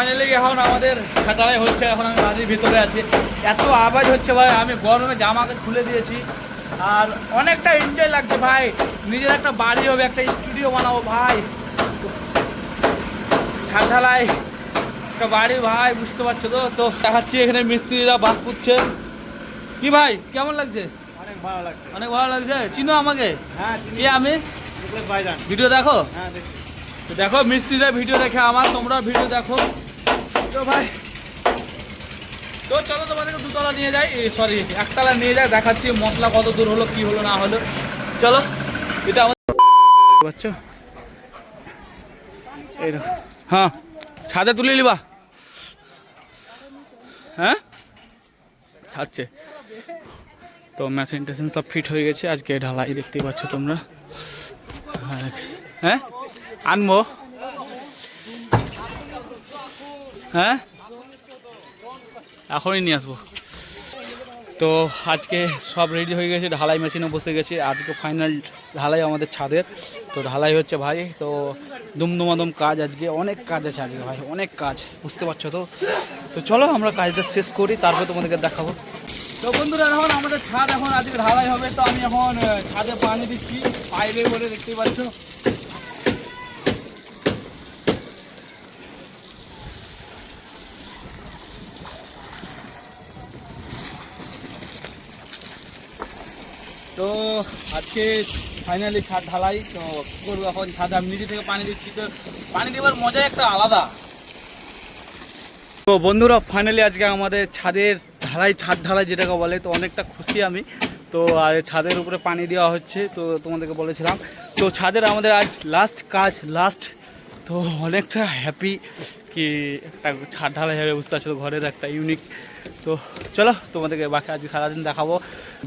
Finally এখন আমাদের ঢালাই হচ্ছে, এখন আমি বাড়ির ভিতরে আছি। এত আওয়াজ হচ্ছে ভাই, আমি গরমে জামাকে খুলে দিয়েছি। আর অনেকটা এনজয় লাগছে ভাই, নিজের একটা বাড়ি হবে, একটা স্টুডিও বানাবো ভাই, ছাদ ঢালাই একটা বাড়ি ভাই, বুঝতে পারছো তো। তো দেখাচ্ছি এখানে মিস্ত্রিরা বাস করছে। কি ভাই কেমন লাগছে? অনেক ভালো লাগছে। অনেক ভালো লাগছে। চিনো আমাকে? হ্যাঁ, কে আমি? ভাইজান ভিডিও দেখো? হ্যাঁ দেখি। তো দেখো মিস্ত্রিরা ভিডিও দেখে আমার, তোমরা ভিডিও দেখো তো ভাই। তো চলো তোমাদেরকে দুতলা নিয়ে যাই, সরি একতলা নিয়ে যাই, দেখাচ্ছি মশলা কত দূর হলো, কি হলো না হলো। চলো, এটা আমাদের পাচ্ছ এই দেখো। হ্যাঁ, ছাদে তুলে নিবা। হ্যাঁ ছাড়ছে তো, মেশিন টেশিন সব ফিট হয়ে গেছে। আজকে ঢালাই দেখতেই পাচ্ছ তোমরা। হ্যাঁ আনবো, হ্যাঁ এখনই নিয়ে আসবো। তো আজকে সব রেডি হয়ে গেছে, ঢালাই মেশিনও বসে গেছে। আজকে ফাইনাল ঢালাই আমাদের ছাদের। তো ঢালাই হচ্ছে ভাই, তো দুমদুমাদম কাজ, আজকে অনেক কাজ আছে আজকে ভাই, অনেক কাজ, বুঝতে পারছো তো। তো চলো আমরা কাজটা শেষ করি, তারপরে তোমাদেরকে দেখাবো। তো বন্ধুরা এখন আমাদের ছাদ এখন আজকে ঢালাই হবে। তো আমি এখন ছাদে পানি দিচ্ছি পাইপে করে, দেখতেই পাচ্ছ। তো আজকে ফাইনালি ছাদ ঢালাই। তো করবো এখন ছাদে, আমি নিজে থেকে পানি দিচ্ছি। তো পানি দেওয়ার মজা একটা আলাদা। তো বন্ধুরা ফাইনালি আজকে আমাদের ছাদের ঢালাই, ছাদ ঢালাই যেটাকে বলে, তো অনেকটা খুশি আমি। তো ছাদের উপরে পানি দেওয়া হচ্ছে, তো তোমাদেরকে বলেছিলাম। তো ছাদের আমাদের আজ লাস্ট কাজ, লাস্ট। তো অনেকটা হ্যাপি কি একটা ছাদ ঢালাই হবে, বুঝতে পারছো, ঘরের একটা ইউনিক। তো চলো তোমাদেরকে বাকি আজকে সারাদিন দেখাবো,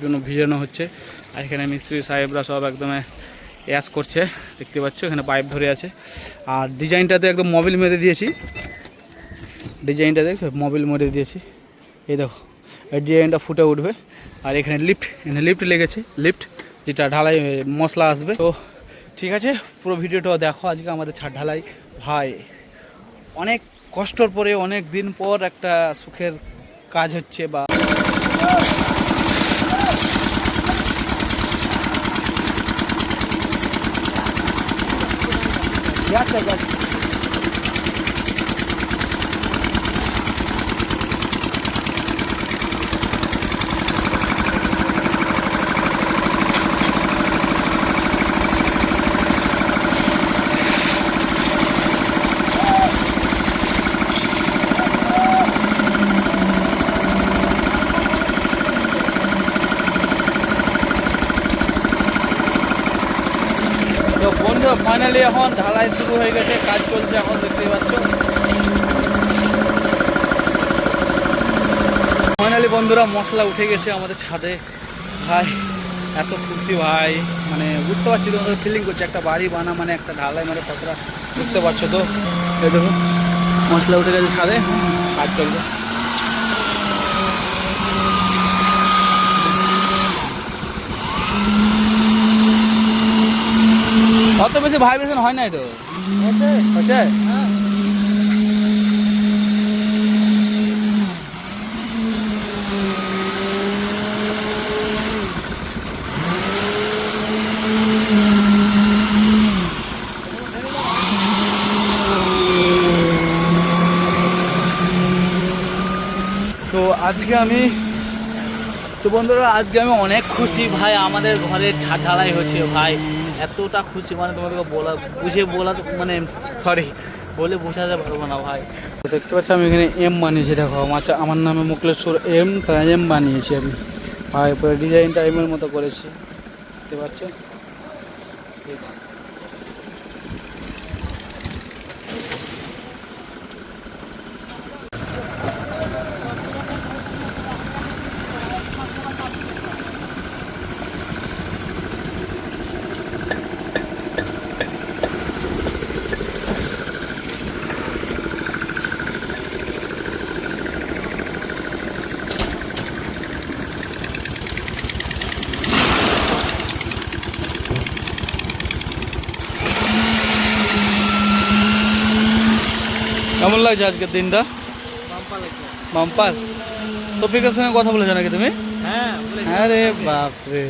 জন্য ভিজানো হচ্ছে। আর এখানে মিস্ত্রি সাহেবরা সব একদম অ্যাশ করছে, দেখতে পাচ্ছ, এখানে পাইপ ধরে আছে। আর ডিজাইনটাতে একদম মোবিল মেরে দিয়েছি, ডিজাইনটা দেখছো, মোবিল মেরে দিয়েছি। এই দেখো এই ডিজাইনটা ফুটে উঠবে। আর এখানে লিফট লেগেছে, লিফট যেটা ঢালাই মশলা আসবে। তো ঠিক আছে, পুরো ভিডিওটা দেখো। আজকে আমাদের ছাদ ঢালাই ভাই, অনেক কষ্টর পরে, অনেক দিন পর একটা সুখের কাজ হচ্ছে। বা তো বন্ধু ফাইনালি এখন ঢালাই শুরু হয়ে গেছে, কাজ চলছে এখন, দেখতেই পাচ্ছ। ফাইনালি বন্ধুরা মশলা উঠে গেছে আমাদের ছাদে ভাই, এত খুশি ভাই, মানে বুঝতে পারছি তোমাদের ফিলিং করছে। একটা বাড়ি বানা মানে একটা ঢালাই মানে কতটা, বুঝতে পারছো তো। এই দেখো মশলা উঠে গেছে ছাদে, কাজ চলবে। অত বেশি ভাইব্রেশন হয় নাই তো, হচ্ছে। তো আজকে আমি, তো বন্ধুরা আজকে আমি অনেক খুশি ভাই, আমাদের ঘরের ছাদ ঢালাই হচ্ছে ভাই, এতটা খুশি মানে তোমাদেরকে বলা মানে সরি বলে বোঝাতে পারবো না ভাই। দেখতে পাচ্ছি আমি এখানে এম বানিয়েছি, দেখো আমার নামে মুকলেশ্বর এম, তাই এম বানিয়েছি আমি ভাই, পরে ডিজাইনটা এমের মতো করেছি, দেখতে পাচ্ছ। কেমন লাগছে আজকের দিনটা? বাম্পার লাগছে। বাম্পার। শফিকের সঙ্গে কথা বলেছো নাকি তুমি? হ্যাঁ বলেছি। আরে বাপরে,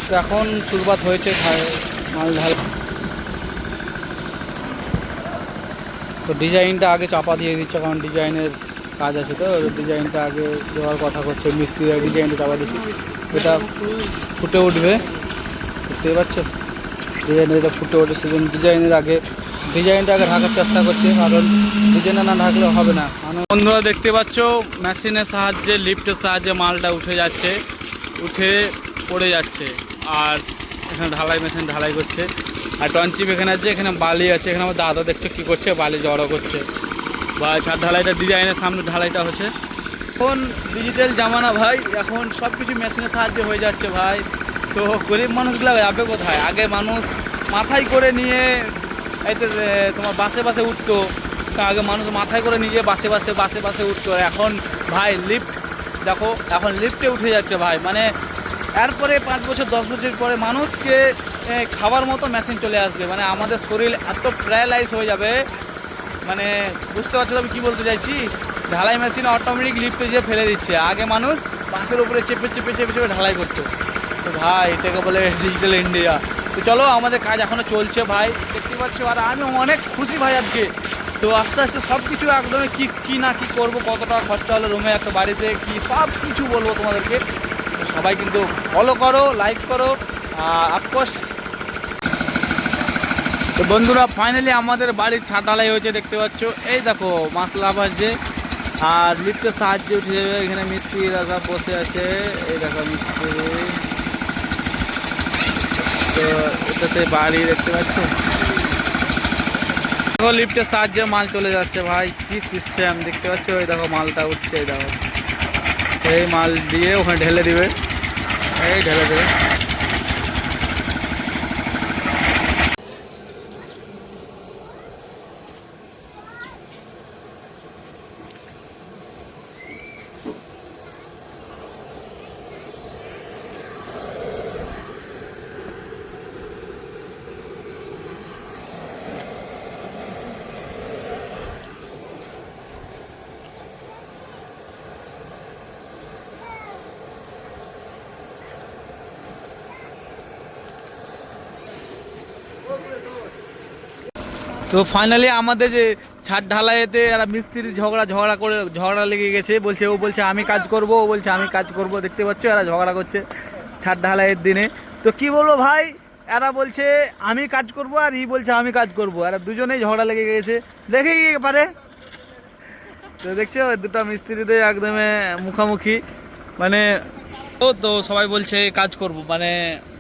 তো এখন শুরুয়াত হয়েছে মাল ঢাল। তো ডিজাইনটা আগে চাপা দিয়ে দিচ্ছে, কারণ ডিজাইনের কাজ আছে, তো ডিজাইনটা আগে দেওয়ার কথা করছে মিস্ত্রিরা। ডিজাইনটা চাপা দিচ্ছি, এটা ফুটে উঠবে, বুঝতে পারছো? ডিজাইনের এটা ফুটে ওঠে, সেজন্য ডিজাইনটা আগে ঢাকার চেষ্টা করছে, কারণ ডিজাইনটা না ঢাকলে হবে না। বন্ধুরা দেখতে পাচ্ছ মেশিনের সাহায্যে, লিফটের সাহায্যে মালটা উঠে যাচ্ছে, উঠে পড়ে যাচ্ছে। আর এখানে ঢালাই মেশিন ঢালাই করছে। আর টনচিপ এখানে আছে, এখানে বালি আছে। এখানে আমার দাদা দেখছো কী করছে, বালি জড়ো করছে। বা ছাদ ঢালাইটা ডিজাইনের সামনে ঢালাইটা হচ্ছে। এখন ডিজিটাল জামানা ভাই, এখন সব কিছু মেশিনের সাহায্যে হয়ে যাচ্ছে ভাই। তো গরিব মানুষগুলো যাবে কোথায়? আগে মানুষ মাথায় করে নিয়ে এতে তোমার বাসে বাসে উঠতো। তো আগে মানুষ মাথায় করে নিয়ে বাসে বাসে উঠতো। এখন ভাই লিফট দেখো, এখন লিফটে উঠে যাচ্ছে ভাই। মানে এরপরে 5 বছর 10 বছর পরে মানুষকে খাবার মতো মেশিন চলে আসবে। মানে আমাদের শরীর এত প্যারালাইজ হয়ে যাবে, মানে বুঝতে পারছো আমি কী বলতে চাইছি? ঢালাই মেশিন অটোমেটিক লিফটে যেয়ে ফেলে দিচ্ছে। আগে মানুষ বাসের উপরে চেপে ঢালাই করতো। তো ভাই এটাকে বলে ডিজিটাল ইন্ডিয়া। তো চলো, আমাদের কাজ এখনও চলছে ভাই, দেখতে পাচ্ছ। আর আমি অনেক খুশি ভাই আজকে। তো আস্তে আস্তে সব কিছু একদমই কী না কী করবো, কত টাকা খরচা হলো রুমে, একটা বাড়িতে কি সব কিছু বলবো তোমাদেরকে। তো সবাই কিন্তু ফলো করো, লাইক করো, আফকোর্স। তো বন্ধুরা ফাইনালি আমাদের বাড়ির ছাদ ঢালাই হয়েছে, দেখতে পাচ্ছ। এই দেখো মাসলা বাজছে আর লিফটের সাহায্যে উঠে যাবে। এখানে মিস্ত্রিরা সব বসে আছে, এই দেখো মিস্ত্রি। তো এটাতে বাড়ি দেখতে পাচ্ছ, দেখো লিফটের সাহায্যে মাল চলে যাচ্ছে ভাই। কি সিস্টেম দেখতে পাচ্ছ, ওই দেখো মালটা উঠছে, এই দেখো। এই মাল দিয়ে ওখানে ঢেলে দিবে, এই ঢেলে দেবে। তো ফাইনালি আমাদের যে ছাদ ঢালাইতে এরা মিস্ত্রি ঝগড়া লেগে গেছে। ও বলছে আমি কাজ করব, ও বলছে আমি কাজ করব। দেখতে পাচ্ছ এরা ঝগড়া করছে ছাদ ঢালাইয়ের দিনে। তো কি বলবো ভাই, এরা বলছে আমি কাজ করব আর বলছে আমি কাজ করব। এরা দুজনেই ঝগড়া লেগে গেছে, দেখে কি পারে। তো দেখছো দুটো মিস্ত্রিদের একদমে মুখামুখি, মানে তো সবাই বলছে কাজ করব, মানে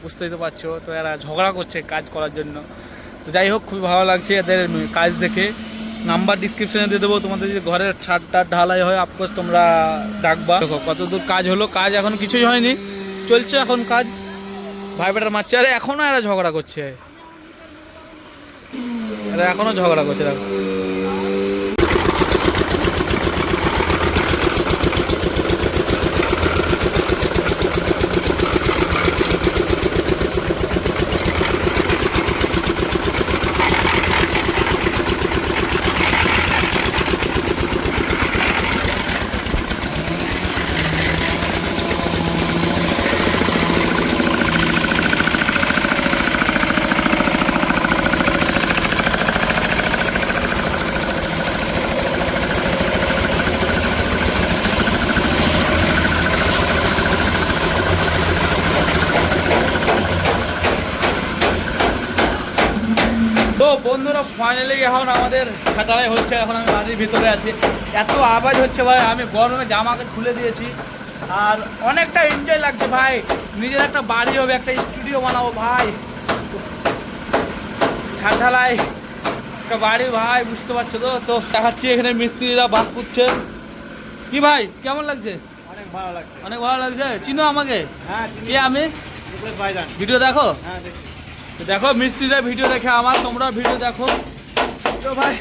বুঝতেই তো পারছো। তো এরা ঝগড়া করছে কাজ করার জন্য। তো যাই হোক, খুবই ভালো লাগছে এদের কাজ দেখে। নাম্বার ডিসক্রিপশনে দিয়ে দেবো, তোমাদের যদি ঘরের ছাদটা ঢালাই হয় অফকোর্স তোমরা ডাকবা। দেখো কতদূর কাজ হলো, কাজ এখন কিছুই হয়নি, চলছে এখন কাজ। ভাই বেটার মারছে, আরে এখনও এরা ঝগড়া করছে, এরা এখনও ঝগড়া করছে। দেখো তো বন্ধুরা ফাইনালি এখন আমাদের ছাটাই হচ্ছে। এখন আমি বাড়ির ভিতরে আছি, এত আওয়াজ হচ্ছে ভাই। আমি গরমে জামাকে খুলে দিয়েছি আর অনেকটা এনজয় লাগছে ভাই। নিজের একটা বাড়ি হবে, একটা স্টুডিও বানাবো ভাই, ছাদ ঢালাই একটা বাড়ি ভাই, বুঝতে পারছো তো। তো দেখাচ্ছি এখানে মিস্ত্রিরা বাস করছে। কি ভাই কেমন লাগছে? অনেক ভালো লাগছে। অনেক ভালো লাগছে। চিনো আমাকে? হ্যাঁ কে আমি? ভাইজান। ভিডিও দেখো? হ্যাঁ দেখছি। দেখো মিস্ত্রিরা ভিডিও দেখে আমার, তোমরা ভিডিও দেখো। তো ভাই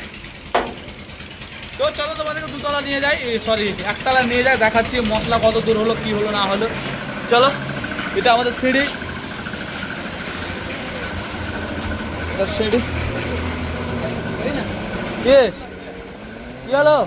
তো চলো তোমাদেরকে দুতলা নিয়ে যাই, সরি একতলা নিয়ে যাই, দেখাচ্ছি মশলা কত দূর হলো, কি হলো না হলো। চলো। এটা আমাদের সিঁড়ি, এটা সিঁড়ি। কে কি হলো?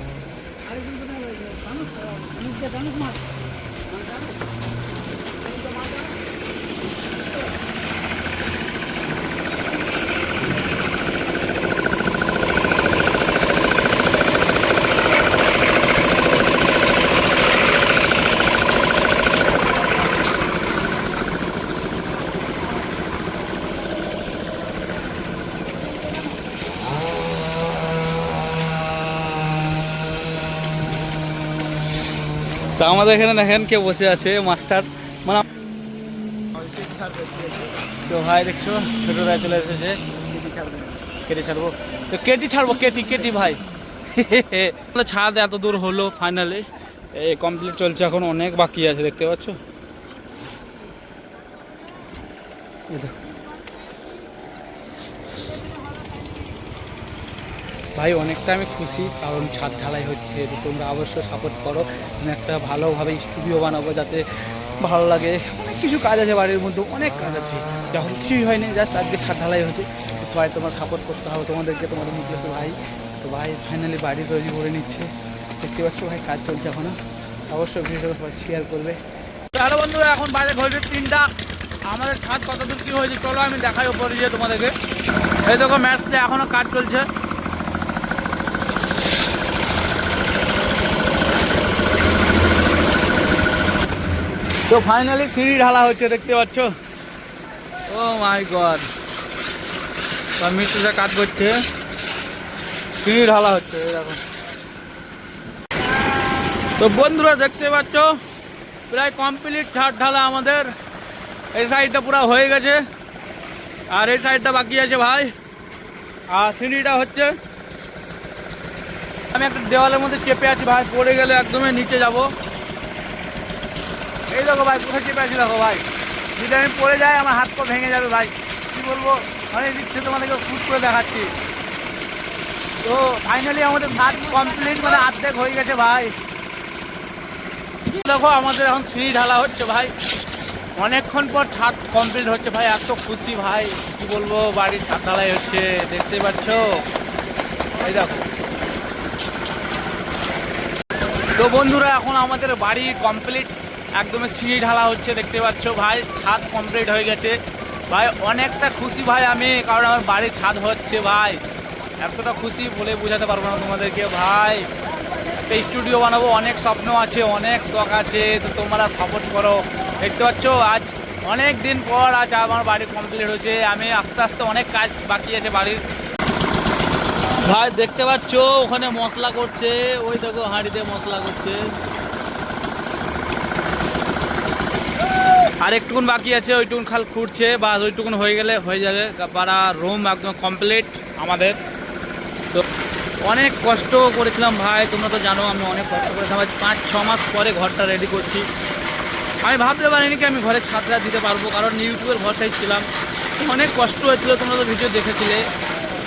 তো আমাদের এখানে দেখেন কে বসে আছে, মাস্টার মানে। তো ভাই দেখছো ছোট ভাই চলে এসেছে, কেটে ছাড়বো। তো কেটি ছাড়বো, কেটি কেটি ভাই। ছাদ এত দূর হলো ফাইনালি, এই কমপ্লিট চলছে, এখন অনেক বাকি আছে দেখতে পাচ্ছ। ভাই অনেকটা আমি খুশি, কারণ ছাদ ঢালাই হচ্ছে। তো তোমরা অবশ্যই সাপোর্ট করো। আমি একটা ভালোভাবে স্টুডিও বানাবো যাতে ভালো লাগে। অনেক কিছু কাজ আছে বাড়ির মধ্যে, অনেক কাজ আছে, যখন কিছুই হয়নি, জাস্ট আজকে ছাদ ঢালাই হচ্ছে। তো ভাই তোমার সাপোর্ট করতে হবে তোমাদেরকে, তোমাদের মুখলেশ ভাই। তো ভাই ফাইনালি বাড়ি তৈরি করে নিচ্ছে, দেখতে পাচ্ছ ভাই কাজ চলছে এখনও। অবশ্যই ভিডিওটা সবাই শেয়ার করবে। হ্যালো বন্ধুরা, এখন বাজে ঘড়িতে 3টা। আমাদের ছাদ কতদূর কী হয়েছে চলো আমি দেখাই উপরে গিয়ে তোমাদেরকে। এই দেখো ম্যাচটা এখনও কাজ চলছে। তো ফাইনালি সিঁড়ি ঢালা হচ্ছে দেখতে পাচ্ছ। ও মাই গড, মিস্ত্রিরা কাজ করছে, সিঁড়ি ঢালা হচ্ছে দেখো। তো বন্ধুরা দেখতে পাচ্ছ প্রায় কমপ্লিট ছাদ ঢালা আমাদের। এই সাইডটা পুরো হয়ে গেছে, আর এই সাইডটা বাকি আছে ভাই। আর সিঁড়িটা হচ্ছে, আমি একটা দেওয়ালের মধ্যে চেপে আছি ভাই, পড়ে গেলে একদমই নিচে যাব। এই দেখো ভাই কোথায় চেপে আছি দেখো ভাই, যদি আমি পড়ে যাই আমার হাত পা ভেঙে যাবে ভাই। কি বলবো, অনেক ইচ্ছে তোমাদেরকে ফুট করে দেখাচ্ছি। তো ফাইনালি আমাদের ছাদ কমপ্লিট, মানে অর্ধেক হয়ে গেছে ভাই। দেখো আমাদের এখন সিঁড়ি ঢালা হচ্ছে ভাই, অনেকক্ষণ পর ছাদ কমপ্লিট হচ্ছে ভাই, এত খুশি ভাই কি বলবো। বাড়ির ছাদ ঢালাই হচ্ছে দেখতে পাচ্ছ, এই দেখো। তো বন্ধুরা এখন আমাদের বাড়ি কমপ্লিট, একদমই সিঁড়ি ঢালা হচ্ছে দেখতে পাচ্ছ ভাই, ছাদ কমপ্লিট হয়ে গেছে ভাই। অনেকটা খুশি ভাই আমি, কারণ আমার বাড়ির ছাদ হচ্ছে ভাই। এতটা খুশি বলে বোঝাতে পারবো না তোমাদেরকে ভাই। একটা স্টুডিও বানাবো, অনেক স্বপ্ন আছে, অনেক শখ আছে, তো তোমরা সাপোর্ট করো। দেখতে পাচ্ছ আজ অনেক দিন পর আজ আমার বাড়ি কমপ্লিট হয়েছে। আমি আস্তে আস্তে অনেক কাজ বাকি আছে বাড়ির ভাই। দেখতে পাচ্ছ ওখানে মশলা করছে, ওই দেখো হাঁড়িতে মশলা করছে। আর একটুকুন বাকি আছে, ওইটুকুন খাল খুঁড়ছে, বা ওইটুকুন হয়ে গেলে হয়ে যাবে পাড়া রুম একদম কমপ্লিট আমাদের। তো অনেক কষ্ট করেছিলাম ভাই, তোমরা তো জানো আমি অনেক কষ্ট করেছিলাম। 5-6 মাস পরে ঘরটা রেডি করছি। আমি ভাবতে পারিনি কি আমি ঘরে ছাদটা দিতে পারবো, কারণ ইউটিউবের ভরসায় ছিলাম। অনেক কষ্ট হয়েছিল, তোমরা তো ভিডিও দেখেছিলে।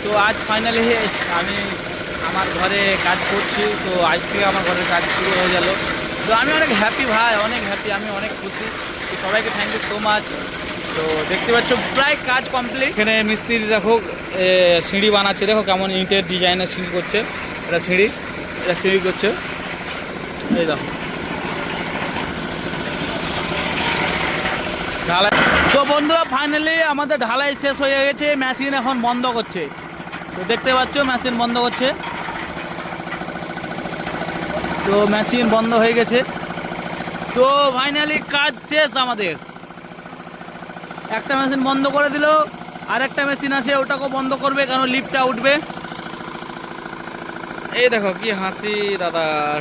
তো আজ ফাইনালি আমি আমার ঘরে কাজ করছি। তো আজ থেকে আমার ঘরের কাজ শুরু হয়ে গেল। তো আমি অনেক হ্যাপি ভাই, অনেক হ্যাপি, আমি অনেক খুশি। তো সবাইকে থ্যাংক ইউ সো মাচ। তো দেখতে পাচ্ছ প্রায় কাজ কমপ্লিট। এখানে মিস্ত্রি দেখো সিঁড়ি বানাচ্ছে, দেখো কেমন ইটের ডিজাইনের সিঁড়ি করছে। এটা সিঁড়ি করছে, এই দেখো ঢালাই। তো বন্ধুরা ফাইনালি আমাদের ঢালাই শেষ হয়ে গেছে, মেশিন এখন বন্ধ করছে। তো দেখতে পাচ্ছ মেশিন বন্ধ করছে। তো মেশিন বন্ধ হয়ে গেছে। তো ফাইনালি কাজ শেষ আমাদের। একটা মেশিন বন্ধ করে দিল, আর একটা মেশিন আছে ওটাকেও বন্ধ করবে, কারণ লিফটটা উঠবে। এই দেখো কি হাসি দাদার।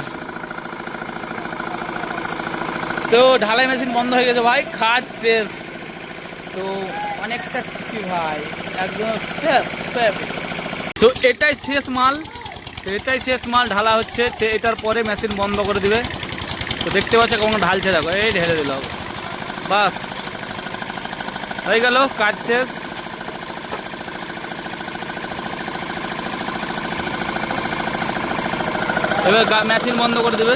তো ঢালাই মেশিন বন্ধ হয়ে গেছে ভাই, কাজ শেষ। তো অনেকটা খুশি ভাই একদম। তো এটাই শেষ মাল, ঢালা হচ্ছে। এটার পরে মেশিন বন্ধ করে দিবে। তো দেখতে পাচ্ছ কেমন ঢালছে, দেখো এই ঢেলে দিল, বাস হয়ে গেল কাজ শেষ। এবার মেশিন বন্ধ করে দেবে।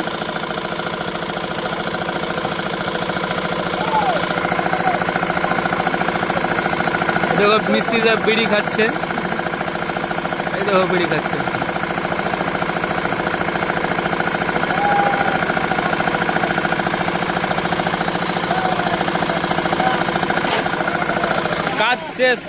দেখো মিস্ত্রিরা বিড়ি খাচ্ছে, এই দেখো বিড়ি খাচ্ছে। কাজ শেষ।